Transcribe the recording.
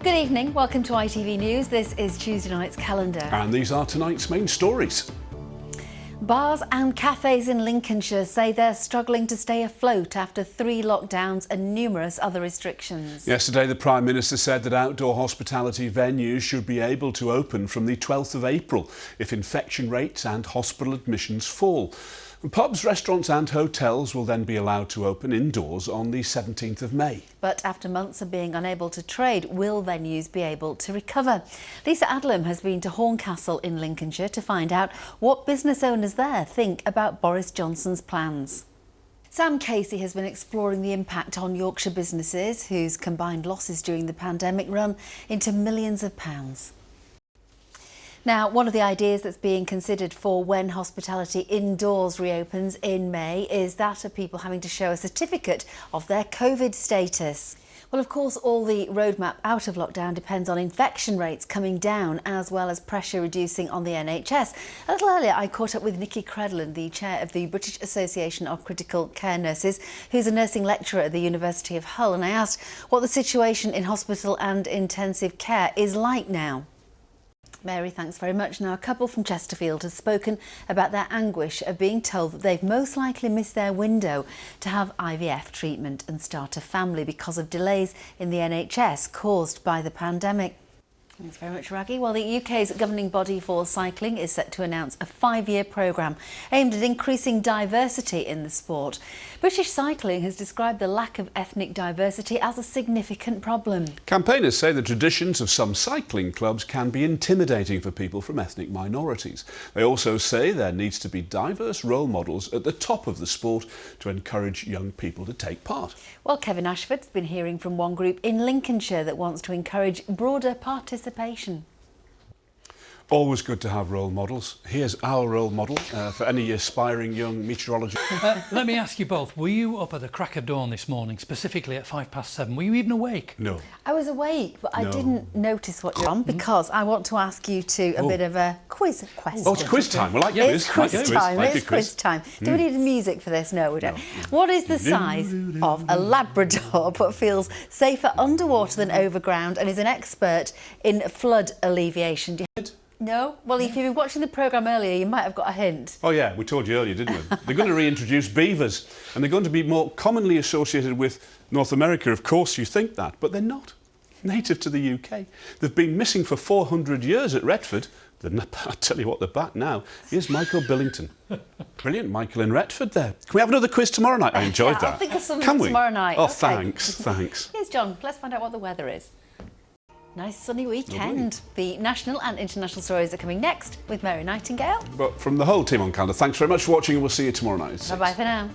Good evening, welcome to ITV News. This is Tuesday night's calendar. And these are tonight's main stories. Bars and cafes in Lincolnshire say they're struggling to stay afloat after 3 lockdowns and numerous other restrictions. Yesterday, the Prime Minister said that outdoor hospitality venues should be able to open from the 12th of April if infection rates and hospital admissions fall. Pubs, restaurants and hotels will then be allowed to open indoors on the 17th of May. But after months of being unable to trade, will venues be able to recover? Lisa Adlam has been to Horncastle in Lincolnshire to find out what business owners there think about Boris Johnson's plans. Sam Casey has been exploring the impact on Yorkshire businesses whose combined losses during the pandemic run into millions of pounds. Now, one of the ideas that's being considered for when hospitality indoors reopens in May is that of people having to show a certificate of their COVID status. Well, of course, all the roadmap out of lockdown depends on infection rates coming down as well as pressure reducing on the NHS. A little earlier, I caught up with Nikki Credlin, the chair of the British Association of Critical Care Nurses, who's a nursing lecturer at the University of Hull, and I asked what the situation in hospital and intensive care is like now. Mary, thanks very much. Now, a couple from Chesterfield has spoken about their anguish of being told that they've most likely missed their window to have IVF treatment and start a family because of delays in the NHS caused by the pandemic. Thanks very much, Raggy. Well, the UK's governing body for cycling is set to announce a 5-year programme aimed at increasing diversity in the sport. British Cycling has described the lack of ethnic diversity as a significant problem. Campaigners say the traditions of some cycling clubs can be intimidating for people from ethnic minorities. They also say there needs to be diverse role models at the top of the sport to encourage young people to take part. Well, Kevin Ashford's been hearing from one group in Lincolnshire that wants to encourage broader participation. Always good to have role models. Here's our role model for any aspiring young meteorologist. Let me ask you both, were you up at the crack of dawn this morning, specifically at 7:05? Were you even awake? No. I was awake, but I didn't notice what you're on because I want to ask you a bit of a quiz question. Oh, it's quiz time. Well, like quiz. It's quiz time. It's quiz time. Do we need music for this? No, we don't. No. What is the size of a Labrador but feels safer underwater than overground and is an expert in flood alleviation? No? Well, if you've been watching the programme earlier, you might have got a hint. Oh yeah, we told you earlier, didn't we? They're going to reintroduce beavers and they're going to be more commonly associated with North America. Of course you think that, but they're not. Native to the UK. They've been missing for 400 years at Retford. I'll tell you what, they're back now. Here's Michael Billington. Brilliant, Michael in Retford there. Can we have another quiz tomorrow night? I enjoyed that. I'll think of something tomorrow night. Oh, okay. Thanks. Here's John. Let's find out what the weather is. Nice sunny weekend. The national and international stories are coming next with Mary Nightingale. But from the whole team on Calendar, thanks very much for watching and we'll see you tomorrow night. Bye-bye for now.